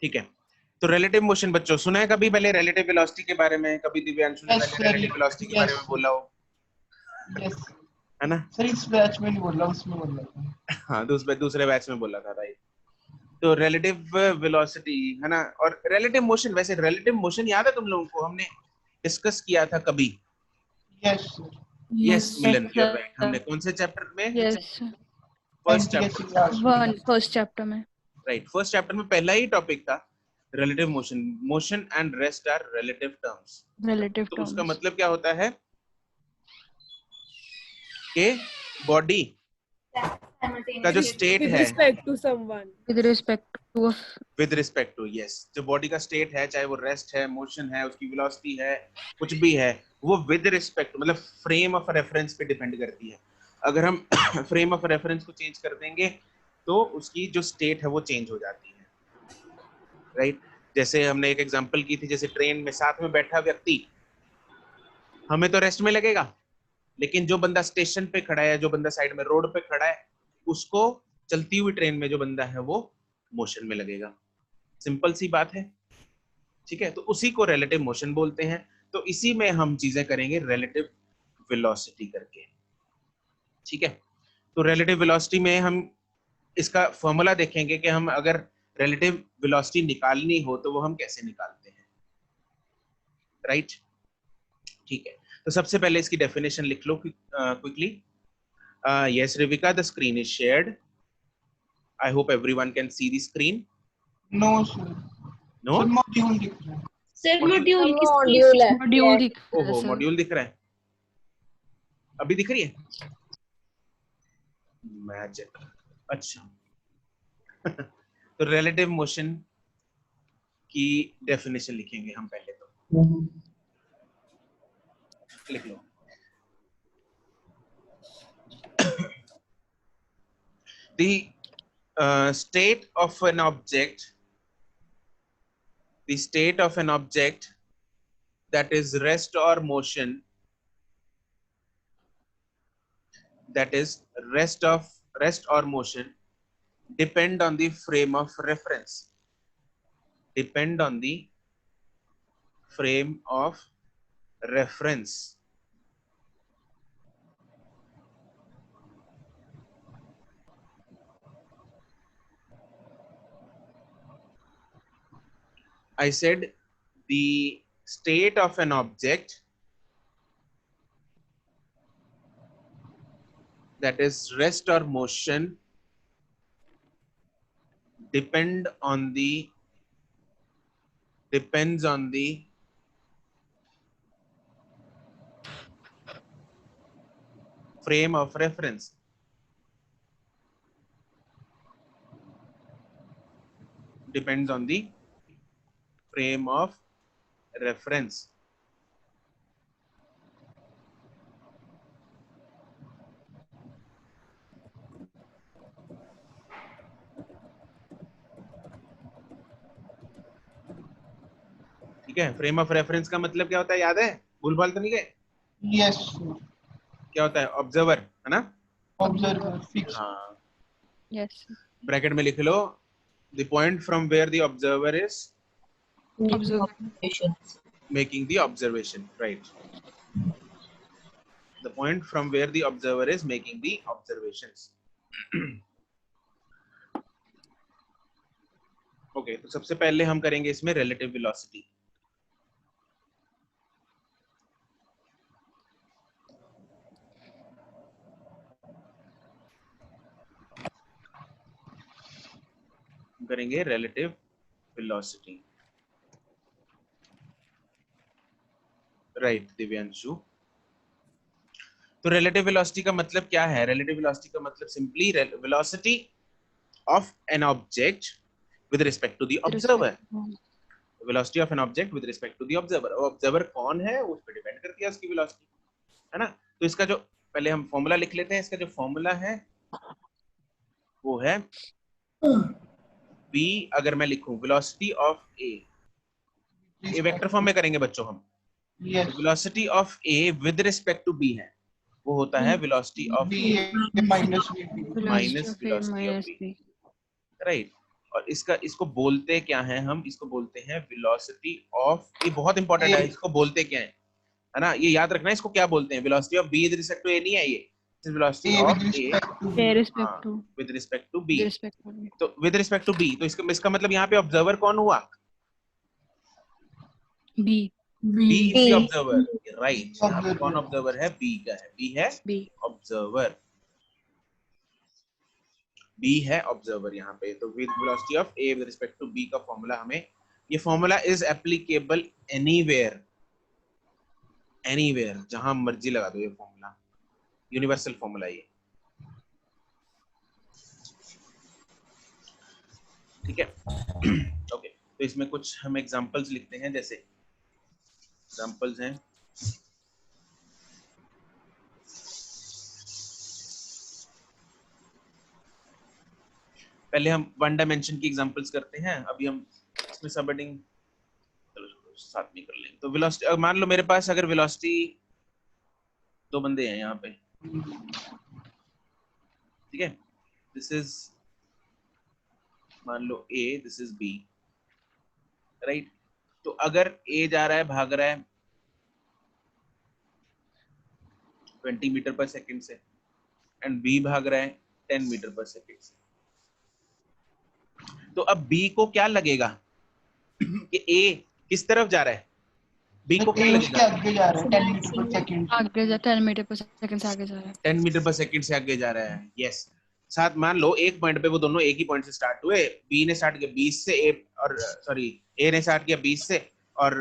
ठीक है, तो रिलेटिव मोशन बच्चों सुना है कभी पहले रिलेटिव वेलोसिटी के बारे में? कभी दिव्यांशु ने पहले रिलेटिव वेलोसिटी के बारे में बोला हो? यस है ना? सर, इस बैच में नहीं बोल रहा, उसमें बोल रहा था। हाँ, दूसरे बैच में बोला था, राइट। तो रिलेटिव वेलोसिटी है ना, और रिलेटिव मोशन, वैसे रिलेटिव मोशन याद है तुम लोगों को? हमने डिस्कस किया था कभी? Yes sir, yes Milan, you are right. हमने कौन से चैप्टर में? Yes first chapter, first chapter में, राइट। फर्स्ट चैप्टर में पहला ही टॉपिक था relative motion. Motion and rest are relative terms. Relative तो उसका टर्म्स। मतलब क्या होता है कि बॉडी का जो स्टेट With है, respect to someone. With respect to with respect to, yes, जो बॉडी का स्टेट है, चाहे वो रेस्ट है, मोशन है, उसकी वेलोसिटी है, कुछ भी है, वो विद रिस्पेक्ट मतलब फ्रेम ऑफ रेफरेंस पे डिपेंड करती है। अगर हम फ्रेम ऑफ रेफरेंस को चेंज कर देंगे तो उसकी जो स्टेट है वो चेंज हो जाती है, राइट। जैसे हमने एक एग्जांपल की थी, जैसे ट्रेन में साथ में बैठा व्यक्ति, हमें तो रेस्ट में लगेगा, लेकिन जो बंदा स्टेशन पे खड़ा है, जो बंदा साइड में रोड पे खड़ा है, उसको चलती हुई ट्रेन में जो बंदा है वो मोशन में लगेगा। सिंपल सी बात है, ठीक है। तो उसी को रिलेटिव मोशन बोलते हैं। तो इसी में हम चीजें करेंगे रिलेटिव वेलोसिटी करके, ठीक है। तो रिलेटिव वेलोसिटी में हम इसका फॉर्मूला देखेंगे कि हम अगर रिलेटिव वेलोसिटी निकालनी हो तो वो हम कैसे निकालते हैं, राइट। ठीक है, तो सबसे पहले इसकी डेफिनेशन लिख लो quickly. Yes Rivika, the screen is shared. I hope everyone can see the screen. No sir, no sir module दिख रहा है। सर मॉड्यूल मॉड्यूल है। मॉड्यूल दिख रहा है ओहो, सर। मॉड्यूल दिख रहा है, अभी दिख रही है मैजिक। अच्छा तो रिलेटिव मोशन की डेफिनेशन लिखेंगे हम पहले, तो लिख लो। The state of an object, the state of an object that is rest or motion, that is rest or motion, depend on the frame of reference, depend on the frame of reference. I said the state of an object that is rest or motion depends on the frame of reference. Depends on the frame of reference. ठीक है, frame of reference का मतलब क्या होता है, याद है? भूल भाल तो नहीं गए? यस, क्या होता है? ऑब्जर्वर, है ना? Observer fix. हाँ, यस, ब्रैकेट में लिख लो, the point from where the observer is making the observation, right? The point from where the observer is making the observations. Okay, तो सबसे पहले हम करेंगे इसमें relative velocity. करेंगे relative velocity, right दिव्यांशु? तो relative velocity का मतलब क्या है? relative velocity का मतलब simply velocity of an object with respect to the observer. Velocity of an object with respect to the observer. Observer कौन है उस पर डिपेंड करती है उसकी velocity, है ना? तो इसका जो पहले हम फॉर्मूला लिख लेते हैं। इसका जो फॉर्मूला है वो है v, अगर मैं लिखूं velocity of a, ये वेक्टर फॉर्म में करेंगे बच्चों हम। velocity of a with respect to b है, वो होता है velocity of a minus minus velocity of b, right? और इसको बोलते क्या है, हम इसको बोलते हैं वेलोसिटी ऑफ, ये बहुत इंपॉर्टेंट है, इसको बोलते क्या है ना, ये याद रखना है, इसको क्या बोलते हैं, velocity of B with respect to A नहीं है, ये velocity A with of A respect to A B. respect to with respect to B. with respect to B. तो विद रिस्पेक्ट टू बी, तो इसका मतलब यहाँ पे ऑब्जर्वर कौन हुआ, B. B is B. The observer, right. यहाँ पे Observer. कौन ऑब्जर्वर है, बी का है, बी है B. ऑब्जर्वर, बी है ऑब्जर्वर यहाँ पे। तो with velocity of A with respect to B का फॉर्मूला हमें, ये formula is applicable anywhere, anywhere जहां मर्जी लगा दो, ये फॉर्मूला यूनिवर्सल फॉर्मूला ये, ठीक है। ओके, तो इसमें कुछ हम एग्जांपल्स लिखते हैं, जैसे एग्जांपल्स हैं, पहले हम वन डायमेंशन की एग्जांपल्स करते हैं, अभी हम इसमें सबहेडिंग साथ में कर लेंगे। तो वेलोसिटी, मान लो मेरे पास अगर वेलोसिटी, दो बंदे हैं यहाँ पे, ठीक है, दिस इज मान लो ए, दिस इज बी, राइट। तो अगर ए जा रहा है, भाग रहा है 20 मीटर पर सेकंड से, एंड बी भाग रहा है 10 मीटर पर सेकंड से, तो अब बी को क्या लगेगा कि ए किस तरफ जा रहा है, बी को क्या A उसके लगेगा, आगे जा रहा है 10 मीटर पर सेकंड। आगे जा 10 मीटर पर सेकंड से आगे जा रहा है। 10 मीटर पर सेकंड से आगे जा रहा है, यस। साथ मान लो एक पॉइंट पे वो दोनों एक ही पॉइंट से स्टार्ट हुए, बी ने स्टार्ट किया 20 से, ए और सॉरी ए ने स्टार्ट किया 20 से और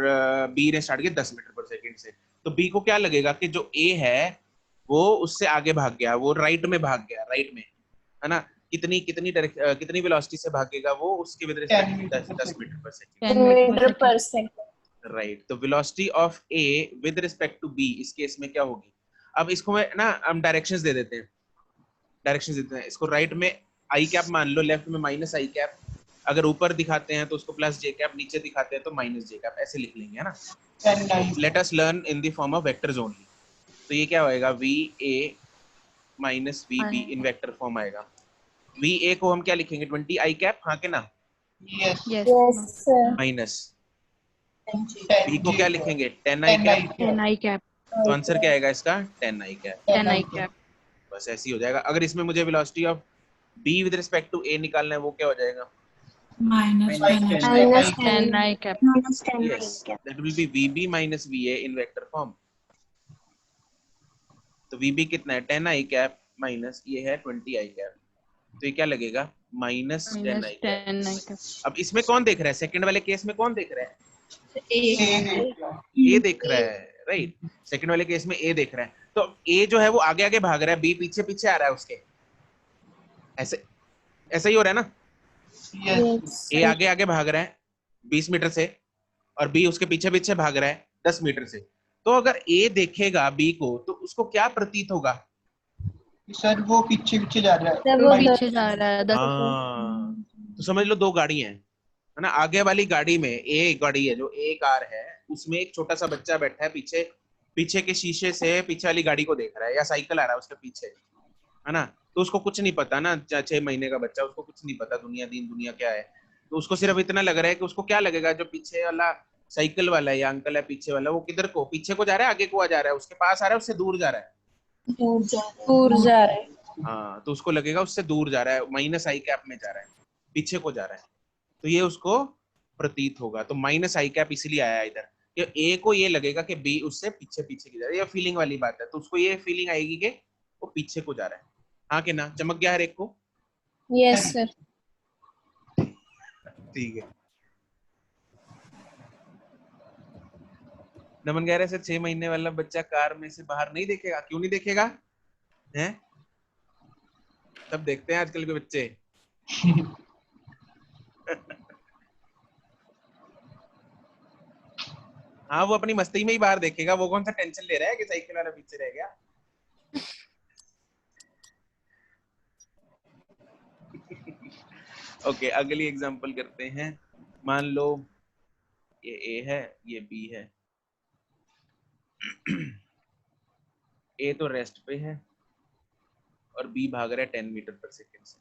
बी ने स्टार्ट किया 10 मीटर पर सेकंड से। तो बी को क्या लगेगा कि जो ए है वो उससे आगे भाग गया, वो राइट में भाग गया, राइट में, है ना। कितनी कितनी कितनी वेलोसिटी से भागेगा वो, उसके विद 10 रिस्पेक्ट मीटर 10 पर metre per second, 10 metre meter per per second. Second. Right. तो velocity of A with respect to B इस केस में क्या होगी, अब इसको मैं ना हम डायरेक्शंस दे देते हैं, डायरेक्शंस देते हैं इसको, राइट में आई कैप मान लो, लेफ्ट में माइनस आई कैप, अगर ऊपर दिखाते हैं तो उसको प्लस जे कैप, नीचे दिखाते हैं तो माइनस जे कैप, ऐसे लिख लेंगे, है ना। 10 9 let us learn in the form of vectors only. तो ये क्या होएगा, V A minus V B in vector form आएगा। वी ए को हम क्या लिखेंगे, 20 आई कैप, हाँ के ना, Yes. Yes. Yes sir. Minus 10 B को J क्या cap. लिखेंगे, 10 I 10 cap. I 10 cap. I cap. तो आंसर क्या आएगा इसका, 10 आई कैप, 10 I cap. बस ऐसे ही हो जाएगा। अगर इसमें मुझे velocity of B with respect to A निकालना है, वो क्या हो जाएगा, Minus 10 minus I 10 10 I cap. Minus 10 yes, I cap. that will be vb minus va in vector form। तो vb कितना है, 10 आई कैप माइनस ये है 20 आई कैप, तो ये क्या लगेगा, minus 10 Minus I cap. 10 I cap. अब इसमें कौन देख रहा है, सेकंड वाले केस में कौन देख रहा है, A ए देख रहा है, राइट। सेकंड वाले केस में ए देख रहा है, तो ए जो है वो आगे आगे भाग रहा है, बी पीछे पीछे आ रहा है उसके, ऐसे ऐसा ही हो रहा है ना, Yes. ए आगे आगे भाग रहा है 20 मीटर से और बी उसके पीछे पीछे भाग रहा है 10 मीटर से। तो अगर ए देखेगा बी को तो उसको क्या प्रतीत होगा, सर वो पीछे पीछे जा रहा है। सर वो पीछे जा रहा है 10 हाँ, तो समझ लो दो गाड़ी हैं, है ना। आगे वाली गाड़ी में ए गाड़ी है, जो ए कार है, उसमें एक छोटा सा बच्चा बैठा है पीछे, पीछे के शीशे से पीछे वाली गाड़ी को देख रहा है, या साइकिल आ रहा है उसके पीछे, है ना। तो उसको कुछ नहीं पता ना, 6 महीने का बच्चा, उसको कुछ नहीं पता दुनिया दीन दुनिया क्या है, तो उसको सिर्फ इतना लग रहा है कि उसको क्या लगेगा, जो पीछे वाला साइकिल वाला है या अंकल है पीछे वाला, वो किधर को, पीछे को जा रहा है, आगे को जा रहा है, उसके पास आ रहा है, उससे दूर जा रहा है, दूर जा रहा है। हाँ। तो उसको लगेगा उससे दूर जा रहा है, माइनस आई कैप में जा रहा है, पीछे को जा रहा है, तो ये उसको प्रतीत होगा। तो माइनस आई कैप इसलिए आया इधर, कि ए को ये लगेगा कि बी उससे पीछे पीछे की जा रहा है, ये फीलिंग वाली बात है, तो उसको ये फीलिंग आएगी कि वो पीछे को जा रहा है, हाँ कि ना, चमक गया हर एक को, यस सर। ठीक है। नमन कह रहे से 6 महीने वाला बच्चा कार में से बाहर नहीं देखेगा, क्यों नहीं देखेगा, हैं, सब देखते हैं आजकल के बच्चे। हाँ, वो अपनी मस्ती में ही बाहर देखेगा, वो कौन सा टेंशन ले रहा है कि साइकिल वाला पीछे रह गया। ओके, अगली एग्जांपल करते हैं। मान लो ये ए है, ये बी है, ए तो रेस्ट पे है और बी भाग रहा है 10 मीटर पर सेकंड से।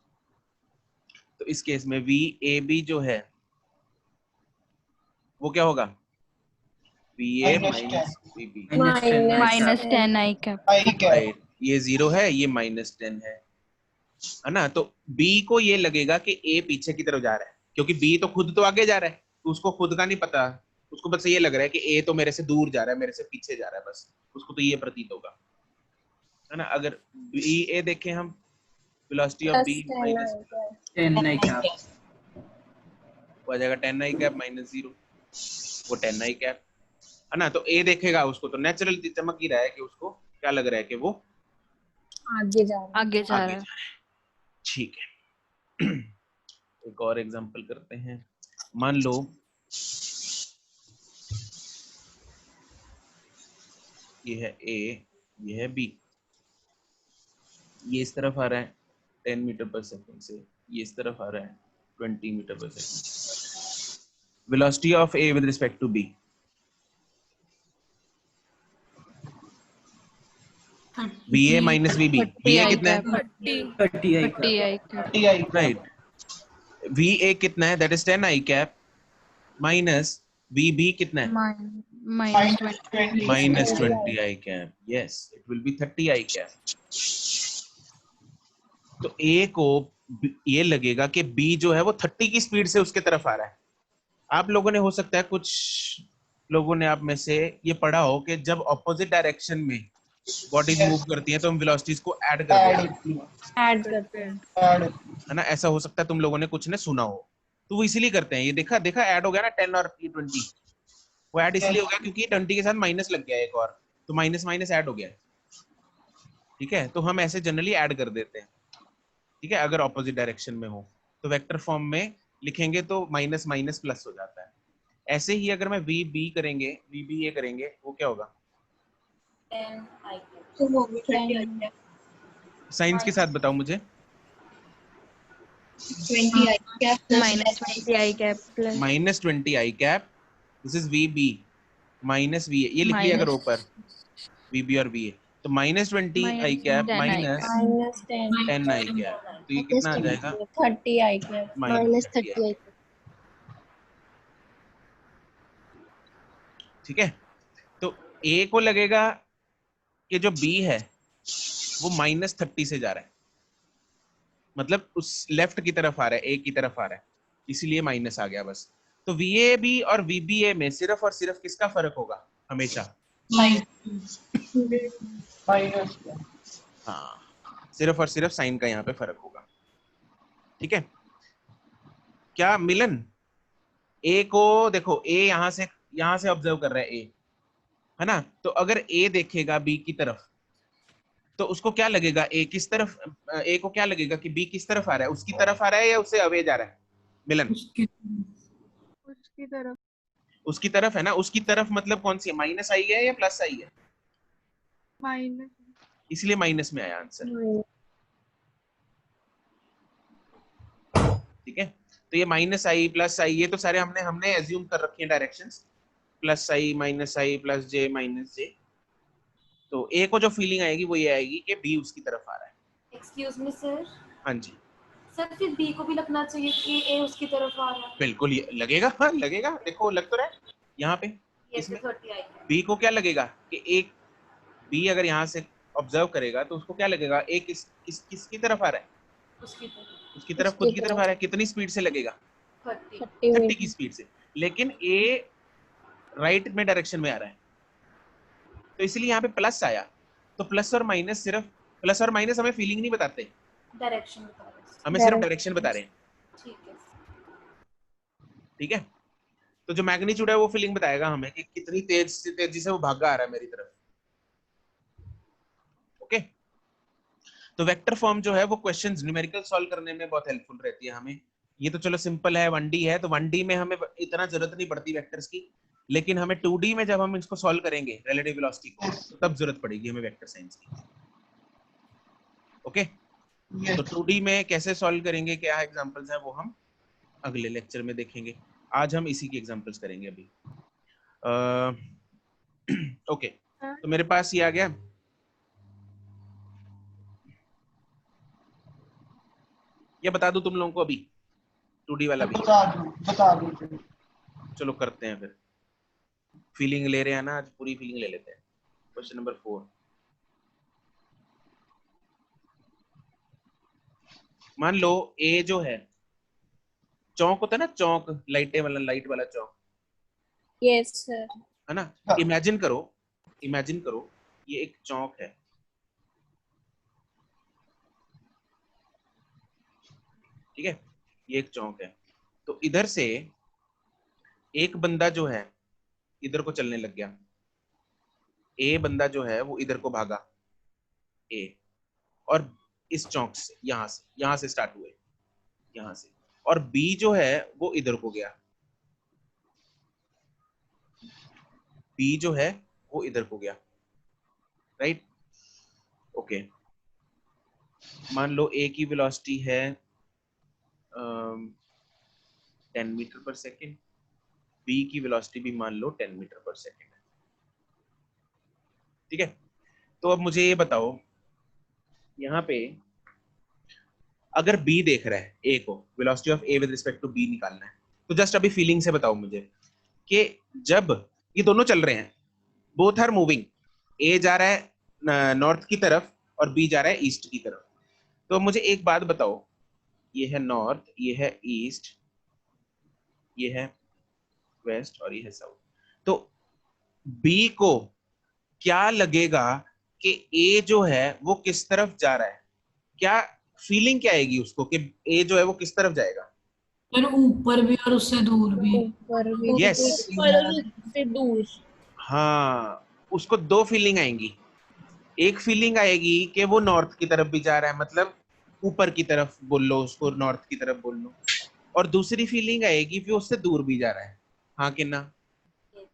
तो इस केस में वी ए बी जो है वो क्या होगा, V A minus V B, minus 10 I cap. I cap right, ये 0 है, ये -10 है ना। तो बी को ये लगेगा कि ए पीछे की तरफ जा रहा है, क्योंकि बी तो खुद तो आगे जा रहा है, तो उसको खुद का नहीं पता, उसको बस ये लग रहा है कि ए तो मेरे से दूर जा रहा है, मेरे से पीछे जा रहा है, बस उसको तो ये प्रतीत होगा, है ना। अगर बी ए देखें हम, velocity of B minus 10 I cap. हो जाएगा 10 आई कैप माइनस 0, वो 10 आई कैप, है ना। तो ए देखेगा उसको तो नेचुरल चमक ही रहा है कि उसको क्या लग रहा है कि वो आगे जा रहा आगे जा आगे रहा है। जा रहा है। ठीक है, एक और एग्जांपल करते हैं। मान लो ये है ए, ये है बी, ये इस तरफ आ रहा है 10 मीटर पर सेकंड से, ये इस तरफ आ रहा है 20 meter per second. Velocity of A with respect to B, V A minus V B, V A कितना है 30 I 30 cap. I cap. I cap right, V A कितना है that is 10 I cap minus V B कितना है minus 20। Minus 20 I cap, yes it will be 30 I cap. तो A को ये लगेगा कि बी जो है वो 30 की स्पीड से उसके तरफ आ रहा है। आप लोगों ने हो सकता है कुछ लोगों ने आप में से ये पढ़ा हो कि जब ऑपोजिट डायरेक्शन में बॉडीज मूव करती हैं तो हम वेलोसिटीज को ऐड कर देते हैं, ऐड करते हैं। ऐड है ना। ऐसा हो सकता है तुम लोगों ने कुछ ने सुना हो, तो वो इसीलिए करते हैं। ये देखा देखा ऐड हो गया ना 10 और 20, वो ऐड इसलिए हो गया क्योंकि 20 के साथ माइनस लग गया एक और, तो माइनस माइनस ऐड हो गया। ठीक है, तो हम ऐसे जनरली ऐड कर देते हैं। ठीक है, अगर ऑपोजिट डायरेक्शन में हो तो वेक्टर फॉर्म में लिखेंगे तो माइनस माइनस प्लस हो जाता है। ऐसे ही अगर मैं वी बी करेंगे, वी बी ए करेंगे, वो क्या होगा, तो वो भी 10 साइंस के साथ बताओ मुझे। Minus 20 I cap plus -20 I cap, this is V B minus V A, ये लिख लिया अगर ऊपर वी बी और वी ए, तो -20 I cap 10 I minus minus 10 10 I cap, तो ये कितना आ जाएगा 30 आई कैप माइनस 30 आई। ठीक है, तो ए को लगेगा कि जो बी है वो -30 से जा रहा है, मतलब उस लेफ्ट की तरफ आ रहा है, ए की तरफ आ रहा है, इसीलिए माइनस आ गया बस। तो वी ए बी और वी बी ए में सिर्फ और सिर्फ किसका फर्क होगा हमेशा, माइनस हाँ, सिर्फ और सिर्फ साइन का यहाँ पे फर्क होगा। ठीक है, क्या मिलन, ए को देखो, ए यहाँ से ऑब्जर्व कर रहा है ए, है ना। तो अगर ए देखेगा बी की तरफ तो उसको क्या लगेगा, ए किस तरफ, ए को क्या लगेगा कि बी किस तरफ आ रहा है, उसकी तरफ आ रहा है या उससे अवे जा रहा है मिलन, उसकी तरफ। उसकी तरफ है ना। उसकी तरफ मतलब कौन सी है, माइनस आई है या प्लस आई है, माइनस, इसलिए माइनस में आया आंसर। ठीक है, तो ये माइनस आई प्लस आई, ये तो सारे हमने एज्यूम कर रखे हैं डायरेक्शंस, प्लस आई माइनस आई प्लस जे माइनस जे। तो ए को जो फीलिंग आएगी वो ये आएगी कि बी उसकी तरफ आ रहा है। एक्सक्यूज मी सर, हाँ जी, सर फिर बी को भी लगना चाहिए कि ए उसकी तरफ आ रहा है। बिल्कुल ये लगेगा, हाँ लगेगा, देखो लग तो रहा है यहाँ पे। इसमें 30 आई बी को क्या लगेगा कि एक बी अगर यहाँ से ऑब्जर्व करेगा तो उसको क्या लगेगा, ए किसकी तरफ आ रहा है, उसकी तरफ, खुद की तरफ आ रहा है। कितनी स्पीड से लगेगा, 30 की स्पीड से, लेकिन ए राइट में डायरेक्शन में आ रहा है, तो इसलिए यहाँ पे प्लस आया। तो प्लस और माइनस, सिर्फ प्लस और माइनस हमें फीलिंग नहीं बताते, डायरेक्शन बता रहे हैं। हमें सिर्फ डायरेक्शन बता रहे हैं। ठीक है। ठीक है, तो जो मैग्नीट्यूड है वो फीलिंग बताएगा हमें कि कितनी तेजी से वो भागा आ रहा है मेरी तरफ। ओके, तो वेक्टर फॉर्म जो है वो क्वेश्चंस न्यूमेरिकल सॉल्व करने में बहुत हेल्पफुल रहती है हमें। ये तो चलो सिंपल है, 1D है, तो 1D में हमें इतना जरूरत नहीं पड़ती वेक्टर्स की, लेकिन हमें 2D में जब हम इसको सॉल्व करेंगे रिलेटिव वेलोसिटी को, तो तब जरूरत पड़ेगी हमें वेक्टर साइंस की। ओके, तो 2D में कैसे सॉल्व करेंगे, क्या एग्जांपल्स हैं, वो हम अगले लेक्चर में देखेंगे। आज हम इसी की एग्जांपल्स करेंगे अभी। ओके, तो मेरे पास ये आ गया। ये बता दूं तुम लोगों को अभी 2D वाला भी बता दो फिर। चलो करते हैं फिर। फीलिंग ले रहे हैं ना आज, पूरी फीलिंग ले लेते हैं। क्वेश्चन नंबर 4, मान लो ए जो है, चौक होता है ना, चौक लाइट वाला चौक, यस सर। है ना। इमेजिन करो ये एक चौक है, ठीक है, ये एक चौक है। तो इधर से एक बंदा जो है इधर को चलने लग गया, ए बंदा जो है वो इधर को भागा, ए, और इस चौक से यहां से स्टार्ट हुए, यहां से, और बी जो है वो इधर को गया, बी जो है वो इधर को गया, राइट। ओके, मान लो ए की वेलोसिटी है 10 मीटर पर सेकेंड, बी की वेलोसिटी भी मान लो 10 मीटर पर सेकेंड, ठीक है। तो अब मुझे ये बताओ, यहाँ पे अगर बी देख रहा है ए को, velocity of A with respect to B निकालना है, तो जस्ट अभी फीलिंग से बताओ मुझे कि जब ये दोनों चल रहे हैं, बोथ आर मूविंग, ए जा रहा है नॉर्थ की तरफ और बी जा रहा है ईस्ट की तरफ, तो मुझे एक बात बताओ, ये है नॉर्थ, ये है ईस्ट, ये है वेस्ट और ये है साउथ, तो बी को क्या लगेगा कि ए जो है वो किस तरफ जा रहा है? क्या फीलिंग क्या आएगी उसको कि ए जो है वो किस तरफ जाएगा? फिर ऊपर भी और उससे दूर भी। ऊपर भी, Yes. ऊपर और उससे दूर। हाँ, उसको दो फीलिंग आएंगी। एक फीलिंग आएगी कि वो नॉर्थ की तरफ भी जा रहा है, मतलब ऊपर की तरफ बोल लो उसको, नॉर्थ की तरफ बोल लो, और दूसरी फीलिंग आएगी कि उससे दूर भी जा रहा है, हाँ कि ना?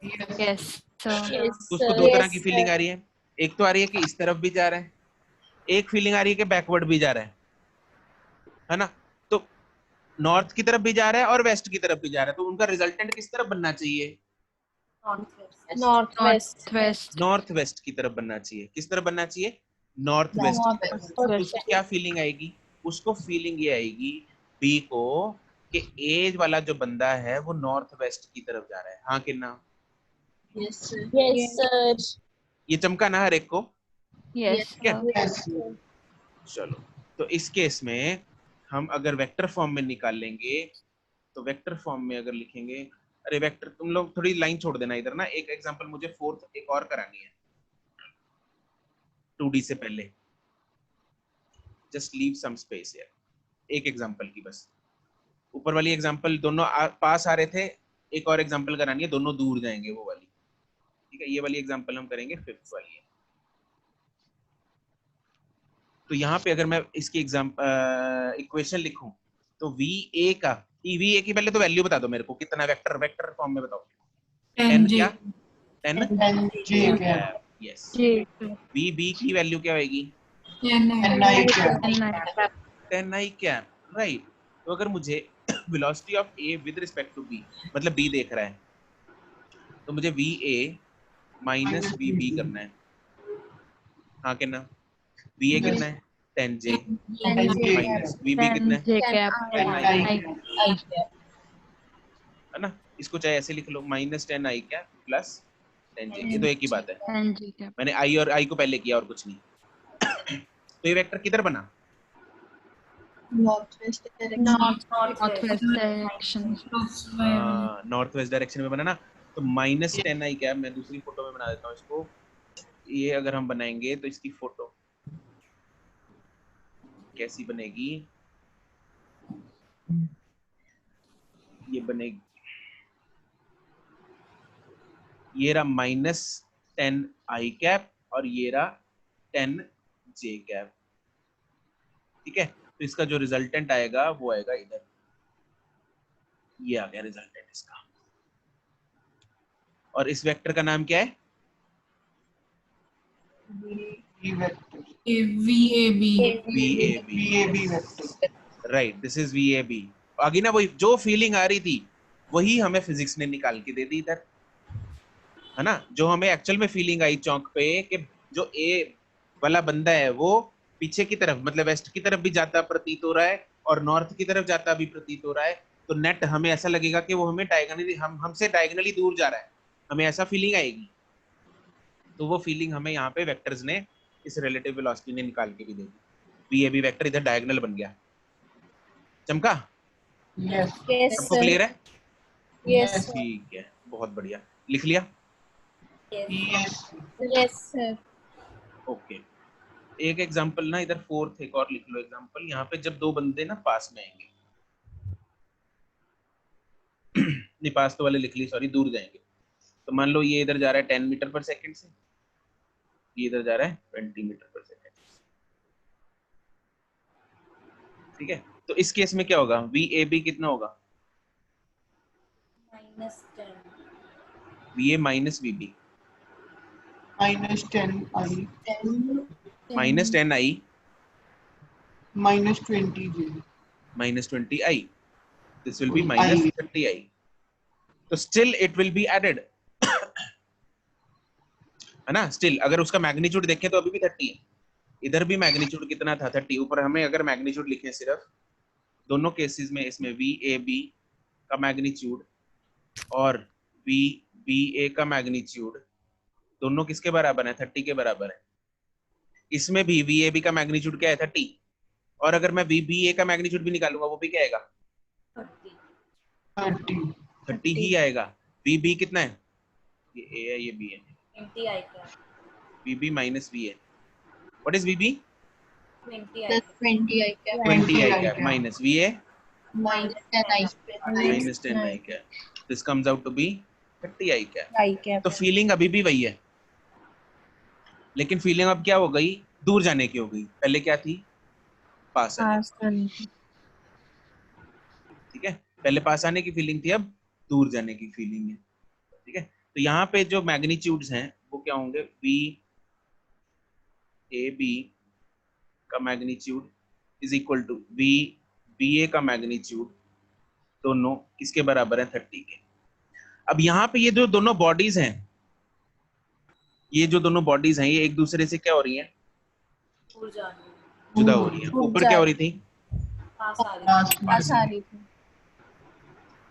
Yes sir. तो उसको दो तरह की फीलिंग आ रही है, एक तो आ रही है कि इस तरफ भी जा रहा है, एक फीलिंग आ रही है कि बैकवर्ड भी जा रहा है ना। तो नॉर्थ की तरफ भी जा रहा है और वेस्ट की तरफ भी जा रहा है, तो उनका रिजल्टेंट किस तरफ बनना चाहिए? North west. West. North west की तरफ बनना चाहिए। किस तरफ बनना चाहिए? North west. तो उसको क्या फीलिंग आएगी? उसको फीलिंग ये आएगी बी को कि ए वाला जो बंदा है वो नॉर्थ वेस्ट की तरफ जा रहा है, हाँ कि ना? Yes sir. ये चमका ना हर एक को? यस चलो, तो इस केस में हम अगर वेक्टर फॉर्म में निकाल लेंगे, तो वेक्टर फॉर्म में अगर लिखेंगे, अरे वेक्टर, तुम लोग थोड़ी लाइन छोड़ देना इधर ना, एक एग्जांपल मुझे फोर्थ एक और करानी है 2D से पहले, just leave some space here, एक एग्जांपल की बस। ऊपर वाली एग्जांपल दोनों पास आ रहे थे, एक और एग्जांपल करानी है, दोनों दूर जाएंगे वो वाली, ठीक है। ये वाली एग्जांपल हम करेंगे फिफ्थ वाली है। तो यहाँ पे अगर मैं इसकी इक्वेशन लिखूं, तो VA का, VA की पहले तो वैल्यू बता दो मेरे को, कितना वेक्टर फॉर्म में बताओ। 10 क्या? 10 यस। VB की वैल्यू क्या होगी? 10I cap, right. तो अगर मुझे velocity of A with respect to B, मतलब B देख रहा है, तो मुझे VA माइनस VB करना है, हाँ कि ना? VA कितना है? 10J माइनस VB कितना है? 10I, है ना। इसको चाहे ऐसे लिख लो, माइनस 10I क्या प्लस 10J, ये तो एक ही बात है। मैंने I और I को पहले किया और कुछ नहीं। तो ये वेक्टर किधर बना? North west direction. North west direction में बना ना। तो माइनस 10I क्या, मैं दूसरी फोटो में बना देता हूँ इसको। ये अगर हम बनाएंगे तो इसकी फोटो कैसी बनेगी? ये बनेगी, ये रहा माइनस 10I कैप और ये रहा 10J कैप, ठीक है। तो इसका जो रिजल्टेंट आएगा वो आएगा इधर, ये आ गया रिजल्टेंट इसका। और इस वेक्टर का नाम क्या है? VAB, right, this is VAB। आगे ना वही जो फीलिंग आ रही थी वही हमें फिजिक्स ने निकाल के दे दी इधर, है ना। जो हमें एक्चुअल में फीलिंग आई चौक पे कि जो ए वाला बंदा है वो पीछे की तरफ, मतलब वेस्ट की तरफ भी जाता प्रतीत हो रहा है और नॉर्थ की तरफ जाता भी प्रतीत हो रहा है, तो नेट हमें ऐसा लगेगा कि वो हमें डायगोनली हमसे डायगोनली दूर जा रहा है, हमें ऐसा फीलिंग आएगी। तो वो फीलिंग हमें यहाँ पे वेक्टर्स ने इस रिलेटिव वेलोसिटी ने निकाल के भी दे दी। VAB वेक्टर इधर डायगोनल बन गया। चमका? Yes. Yes, सबको sir. क्लियर है? Yes, sir. ठीक है, बहुत बढ़िया। लिख लिया? Yes. Yes, sir. ओके। एक एग्जांपल ना इधर फोर्थ एक और लिख लो एग्जांपल। यहाँ पे जब दो बंदे ना पास में आएंगे नहीं पास तो वाले लिख ली, सॉरी, दूर जाएंगे। तो मान लो ये इधर जा रहा है 10 मीटर पर सेकंड से, ये इधर जा रहा है 20 मीटर पर सेकंड। ठीक है, तो इस केस में क्या होगा? VAB कितना होगा? -10. VA minus VB -10I. Minus 10I -20J. minus 20I. This will be minus 30I. तो still it will be added, है ना? स्टिल अगर उसका मैग्नीट्यूड देखें तो अभी भी 30 है। इधर भी मैग्नीट्यूड कितना था? 30। ऊपर हमें अगर मैग्नीट्यूड लिखें सिर्फ दोनों केसेस में, इसमें VAB का मैग्नीट्यूड और VBA का मैग्नीट्यूड दोनों किसके बराबर है? 30 के बराबर है। इसमें भी VAB का मैग्नीट्यूड क्या है? 30। और अगर मैं VBA का मैग्नीट्यूड भी निकालूंगा वो भी क्या आएगा? 30. 30 ही आएगा। VB कितना है? ये A है, ये B है। 20I का. VB minus VA। What is VB? 20I. 20I cap. 20I cap minus VA -10I. Minus 10I cap। This comes out to be 30I cap। I cap. तो फीलिंग अभी भी वही है, लेकिन फीलिंग अब क्या हो गई? दूर जाने की हो गई। पहले क्या थी? पास आने की। ठीक है, पहले पास आने की फीलिंग थी, अब दूर जाने की फीलिंग है। ठीक है, तो यहाँ पे जो मैग्नीट्यूड्स हैं वो क्या होंगे? VAB का magnitude is equal to VBA का मैग्नीट्यूड, दोनों किसके बराबर है? 30 के। अब यहाँ पे ये जो दोनों बॉडीज हैं, ये जो दोनों बॉडीज हैं, ये एक दूसरे से क्या हो रही हैं? जुदा हो रही हैं। ऊपर क्या हो रही थी? पास आ रही थी.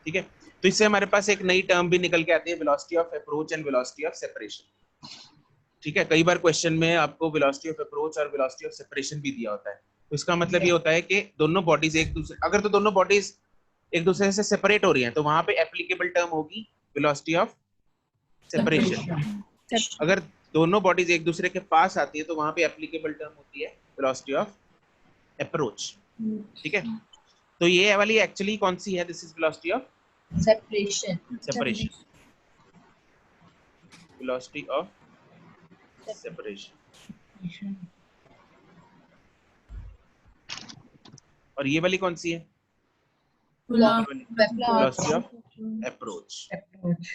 ठीक है, तो इससे हमारे पास एक नई टर्म भी निकल के आती है, velocity of approach and velocity of separation. ठीक है, कई बार क्वेश्चन में आपको वेलोसिटी ऑफ अप्रोच और वेलोसिटी ऑफ सेपरेशन भी दिया होता है। तो इसका मतलब ये होता है कि दोनों बॉडीज एक दूसरे, अगर तो दोनों बॉडीज एक दूसरे से सेपरेट हो रही हैं तो वहां पे एप्लीकेबल टर्म होगी वेलोसिटी ऑफ सेपरेशन। अगर दोनों बॉडीज एक दूसरे के पास आती है तो वहां पे एप्लीकेबल टर्म होती है वेलोसिटी ऑफ अप्रोच। ठीक है, तो ये वाली एक्चुअली कौन सी है? This is velocity of Separation. Separation. Velocity of separation. और ये वाली कौन सी है? Velocity of approach. Approach.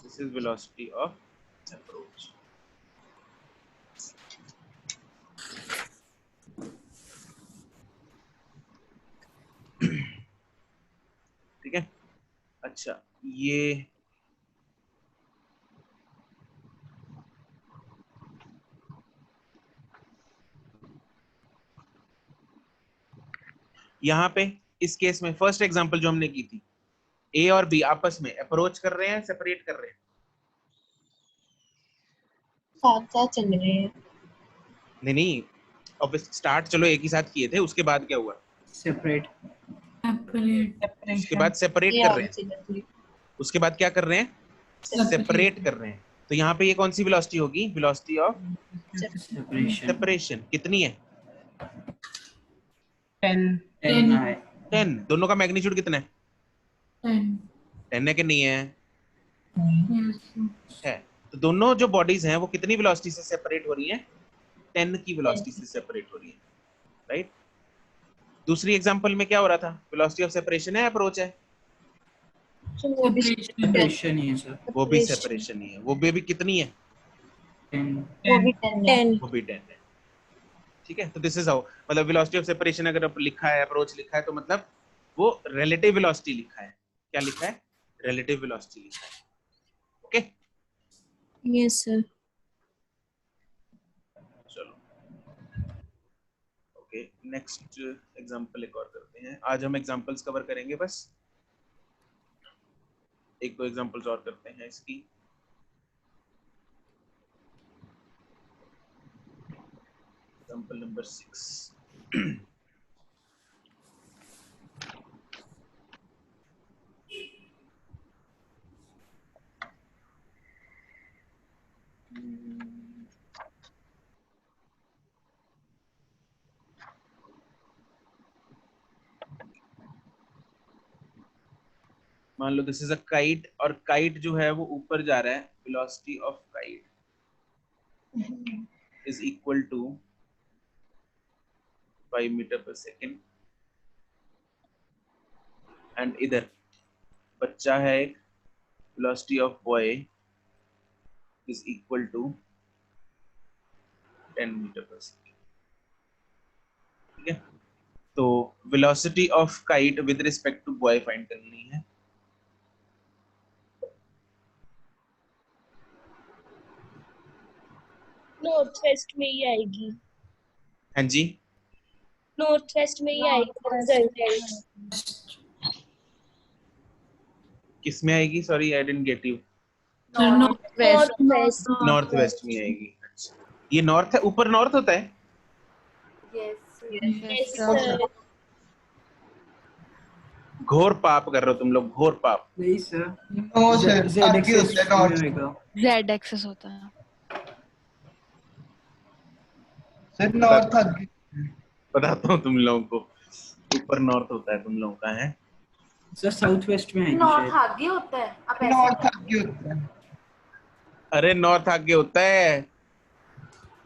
This is velocity of approach. ठीक है, अच्छा ये यहाँ पे इस केस में फर्स्ट एग्जांपल जो हमने की थी, ए और बी आपस में अप्रोच कर रहे हैं, सेपरेट कर रहे हैं? साथ साथ चल रहे हैं. नहीं, अब स्टार्ट चलो एक ही साथ किए थे, उसके बाद क्या हुआ? सेपरेट। उसके बाद सेपरेट कर रहे हैं। उसके बाद क्या कर रहे हैं? सेपरेट कर रहे हैं। तो यहाँ पे ये कौन सी वेलोसिटी होगी? Velocity of separation. सेपरेशन। कितनी है? 10. 10। दोनों का मैग्नीट्यूड कितना है? 10 है कि नहीं है? है। तो दोनों जो बॉडीज हैं वो कितनी वेलोसिटी से सेपरेट हो रही हैं? 10 की वेलोसिटी से सेपरेट हो रही है, राइट? दूसरी एग्जांपल में क्या हो रहा था? वेलोसिटी ऑफ सेपरेशन है, अप्रोच है? सेपरेशन ही है सर। वो भी सेपरेशन ही है। वो भी कितनी है? 10। वो भी 10. वो भी 10 है। ठीक है, तो दिस इज हाउ, मतलब वेलोसिटी ऑफ सेपरेशन अगर लिखा है, अप्रोच लिखा है, तो मतलब वो रिलेटिव वेलोसिटी लिखा है। क्या लिखा है? रिलेटिव वेलोसिटी लिखा है। Okay, Yes sir. चलो ओके, नेक्स्ट एग्जांपल एक और करते हैं। आज हम एग्जांपल्स कवर करेंगे, बस एक दो एग्जांपल्स और करते हैं इसकी। Example number 6। मान लो दिस इज अ काइट, और काइट जो है वो ऊपर जा रहा है। Velocity of kite is equal to 5 meter per second. And इधर बच्चा है एक, velocity of boy is equal to 10 meter per second. ठीक है, तो velocity of kite with respect to boy find करनी है। नॉर्थ वेस्ट में ही आएगी। हाँ जी, नॉर्थ वेस्ट में ही आएगी। किस में आएगी? Sorry I didn't get you. North west. North waste में आएगी। अच्छा, ये नॉर्थ है, ऊपर नॉर्थ होता है। Yes, sir. घोर पाप कर रहे हो तुम लोग, घोर पाप। नहीं सर, नो सर, Z आगे एक्सिस होता है नॉर्थ। रहेगा। Z एक्सेस होता है। सर नॉर्थ आगे। बताता हूँ तुम लोगों को, ऊपर नॉर्थ होता है तुम लोगों का है। सर साउथ वेस्ट में आएगी नॉर्थ शायद। आगे होता है, आप ऐसे नॉर्थ आगे होता है। अरे नॉर्थ आगे होता है।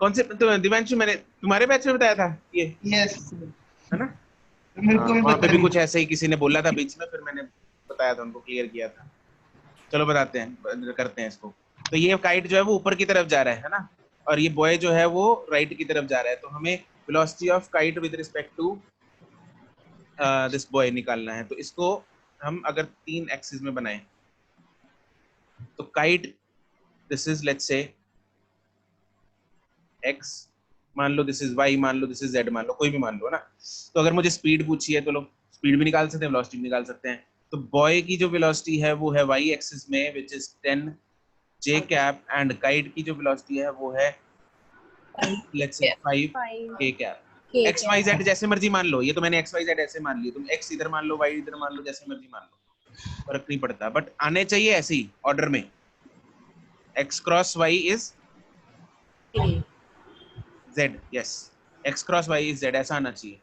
कौन से दिव्यांशु, मैंने तुम्हारे बैच में बताया था ये, यस है ना? मेरे को भी वहाँ पे पता भी नहीं। कुछ ऐसे ही किसी ने बोला था बीच में, फिर मैंने बताया था उनको, क्लियर किया था। चलो बताते हैं, करते हैं इसको। तो ये काइट जो है वो ऊपर की तरफ जा रहा है ना, और ये बॉय जो है वो राइट की तरफ जा रहा है। तो हमें velocity of kite with respect to this boy निकालना है। तो इसको हम अगर 3 एक्सिस में बनाएं, तो kite this is let's say x, मान लो दिस इज y, मान लो दिस इज z, मान लो कोई भी मान लो ना। तो अगर मुझे स्पीड पूछी है तो लोग स्पीड भी निकाल सकते हैं, वेलोसिटी भी निकाल सकते हैं। तो बॉय की जो वेलोसिटी है वो है y एक्सिस में, which is 10 j cap, and kite की जो वेलोसिटी है वो है let's say 5 k cap. x y z जैसे मर्जी मान लो, ये तो मैंने x y z ऐसे मान ली, तुम x इधर मान लो, y इधर मान लो, जैसे मर्जी मान लो, फर्क नहीं पड़ता, बट आने चाहिए ऐसे ही ऑर्डर में। x cross y is z, yes, x cross y is z, ऐसा आना चाहिए।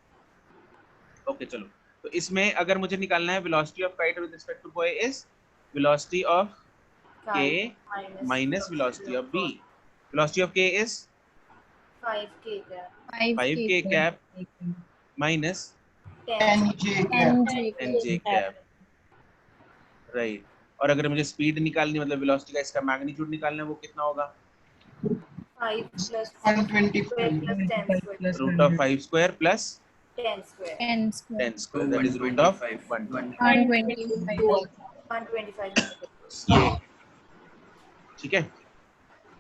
ओके चलो, तो इसमें अगर मुझे निकालना है velocity of kite with respect to boy is velocity of k minus velocity of b। Velocity of k is 5k का 5k cap minus 10 nj cap, right. और अगर मुझे स्पीड निकालनी, मतलब वेलोसिटी का इसका मैग्नीट्यूड निकालना है, वो कितना होगा? 5 plus 125 plus 10 square root of 5 square plus 10 square 10 square, that is root of 125 ये। ठीक है,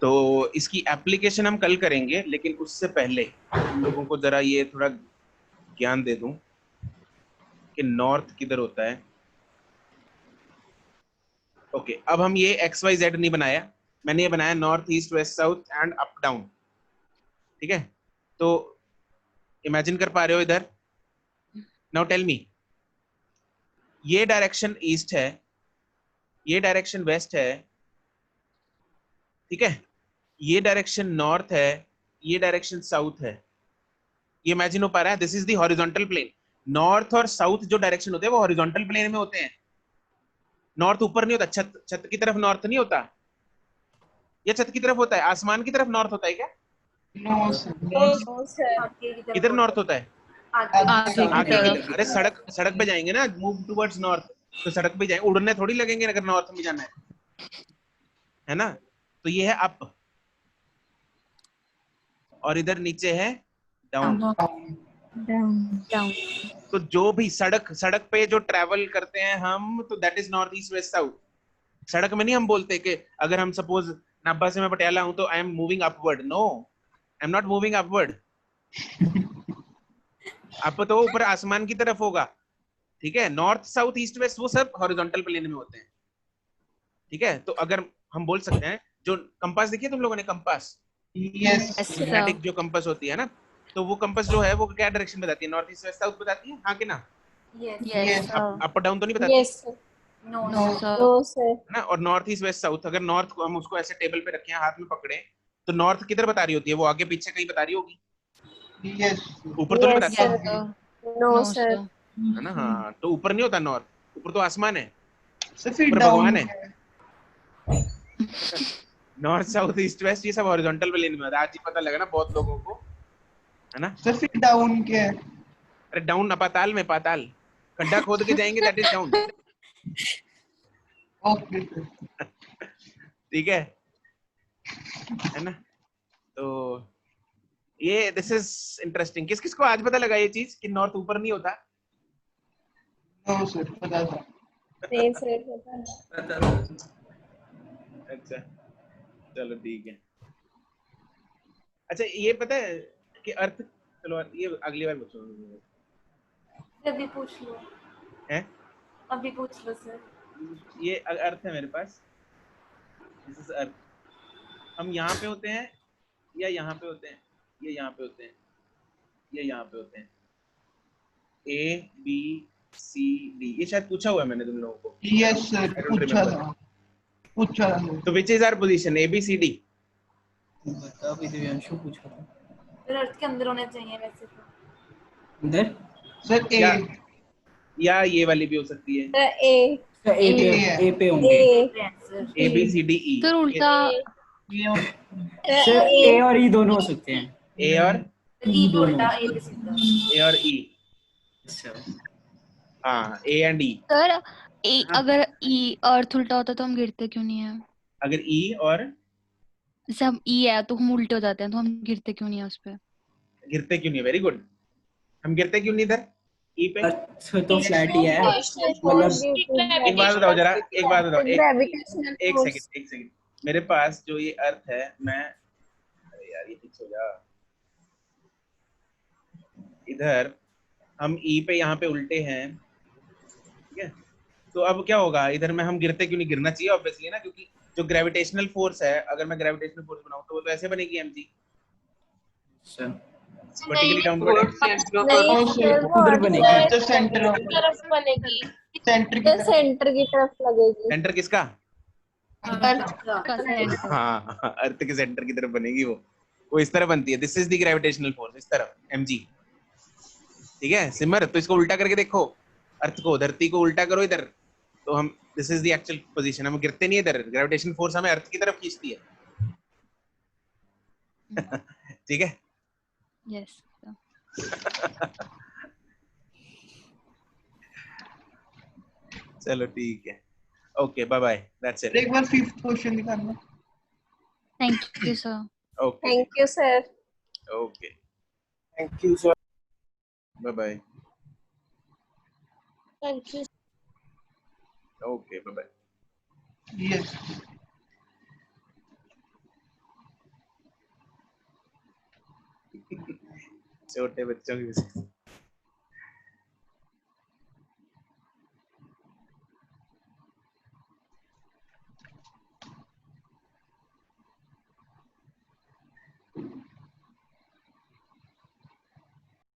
तो इसकी एप्लीकेशन हम कल करेंगे, लेकिन उससे पहले हम लोगों को जरा ये थोड़ा ज्ञान दे दूं कि नॉर्थ किधर होता है। ओके, अब हम ये एक्स वाई जेड नहीं बनाया, मैंने ये बनाया north east west south and up down. ठीक है, तो इमेजिन कर पा रहे हो इधर? नाउ टेल मी, ये डायरेक्शन ईस्ट है, ये डायरेक्शन वेस्ट है, ठीक है, ये डायरेक्शन नॉर्थ है, ये डायरेक्शन साउथ है। ये इमेजिन हो पा रहा है? This is the horizontal plane. North और साउथ जो डायरेक्शन होते हैं वो हॉरिजॉन्टल प्लेन में होते हैं। नॉर्थ ऊपर नहीं होता, छत की तरफ नॉर्थ नहीं होता, या छत की तरफ होता है, आसमान की तरफ नॉर्थ होता है क्या? No sir. किधर नॉर्थ होता है? आगे की आगे की तरफ। तरफ। अरे सड़क पे जाएंगे ना, मूव टुवर्ड्स नॉर्थ, तो सड़क पे जाएंगे, उड़ने थोड़ी लगेंगे अगर नॉर्थ में जाना है ना। तो ये है अप, और इधर नीचे है डाउन। डाउन। तो जो भी सड़क पे जो ट्रैवल करते हैं हम, तो that is north east west south. सड़क में नहीं हम बोलते कि अगर हम सपोज नाभा से मैं पटियाला हूं तो I am moving upward. No, I am not moving upward. Up तो ऊपर आसमान की तरफ होगा, ठीक है। नॉर्थ साउथ ईस्ट वेस्ट वो सब हॉरिजॉन्टल प्लेन में होते हैं, ठीक है। तो अगर हम बोल सकते हैं, जो कंपास देखिए तुम लोगों ने, कंपास यस मैग्नेटिक जो कंपास होती है ना, तो वो कंपास जो है वो क्या डायरेक्शन बताती है, नॉर्थ ईस्ट वेस्ट साउथ बताती है, हाँ कि ना? Yes. Yes, sir. Up down तो नहीं बताती yes sir. No. No, sir. No sir. है ना। और नॉर्थ ईस्ट वेस्ट साउथ, अगर नॉर्थ को हम उसको ऐसे टेबल पे रखें, हाथ में पकड़े, तो नॉर्थ किधर बता रही होती है वो, आगे पीछे कहीं बता रही होगी, यस ऊपर तो नहीं Yes, बताती, Yes, sir. No No, sir. sir. है ना। हाँ, तो ऊपर नहीं होता नॉर्थ, ऊपर तो आसमान है, सर फिर ऊपर डाउन भगवान है। नॉर्थ साउथ ईस्ट वेस्ट ये सब हॉरिजॉन्टल प्लेन में होता है। आज ही पता लगा ना बहुत लोगों को, है ना। सर फिर डाउन क्या है? अरे डाउन अपाताल में, पाताल, खड्डा खोद के जाएंगे, दैट इज डाउन। ओके ठीक है ना। तो ये दिस इज इंटरेस्टिंग। किस किस को आज पता लगा ये चीज कि नॉर्थ ऊपर नहीं होता? नो सर पता था। नहीं सर पता नहीं। पता था। अच्छा, चलो ठीक है। अच्छा, ये पता है कि अर्थ, चलो ये अगली बार पूछूंगा, अभी पूछ लो, है अभी पूछ लो सर। ये अर्थ है मेरे पास, दिस इज अर्थ। हम यहाँ पे होते हैं या यहाँ पे होते हैं, ये यहाँ पे होते हैं, ये यहाँ पे होते हैं, ए बी सी डी, ये शायद पूछा हुआ है मैंने तुम लोगों को। यस सर I don't पूछा remember. था पूछा था। तो which is our position, A B C D? बता, अभी दिव्यांशु पूछा था। फिर अर्थ के अंदर होने चाहिए वैसे तो। इधर सर ए या ये वाली भी हो सकती है, सर ए ए पे होंगे। A answer A B C D E. Sir उल्टा सर ए और ई दोनों हो सकते हैं। ए और ई पे उल्टा, ए पे सीधा। ए और ई, अच्छा, हाँ, ए एंड ई। सर अगर ई अर्थ उल्टा होता तो हम गिरते क्यों नहीं है? अगर ई और, जैसे हम ई है तो हम उल्टे हो जाते हैं, तो हम गिरते क्यों नहीं है उस पे? गिरते क्यों नहीं? Very good. हम गिरते क्यों नहीं इधर ई पे? अर्थ तो फ्लैट ही है। एक बात बताओ जरा, एक बात बताओ, ग्रेविटेशनल एक फोर्स। सेकंड, एक सेकंड। मेरे पास जो ये अर्थ है, मैं, अरे यार ये फिक्स हो जा, इधर हम ई पे यहाँ पे उल्टे हैं, ठीक है। तो अब क्या होगा इधर में, हम गिरते क्यों नहीं? गिरना चाहिए ऑब्वियसली ना, क्योंकि जो ग्रेविटेशनल फोर्स है, अगर मैं ग्रेविटेशनल फोर्स बनाऊं तो वो तो ऐसे बनेगी mg, सर वर्टिकली डाउनवर्ड। नहीं सर वो उधर बनेगी। तो सेंटर की तरफ बनेगी, सेंटर की तो तरफ। सेंटर की तरफ लगेगी। सेंटर किसका? का सेंटर। हाँ, अर्थ के सेंटर की तरफ बनेगी वो इस तरह बनती है। This is the gravitational force, इस तरफ mg, ठीक है। सिमर, तो इसको उल्टा करके देखो, अर्थ को, धरती को उल्टा करो इधर, तो हम, this is the actual position, हम गिरते नहीं इधर, ग्रेविटेशनल फोर्स हमें अर्थ की तरफ खींचती है। ठीक है। यस चलो ठीक है, okay bye bye, that's it. एक बार फिफ्थ क्वेश्चन निकालना। Thank you sir. Okay thank you sir. Okay, thank you sir, bye bye, thank you. Okay bye bye. Yes छोटे बच्चों की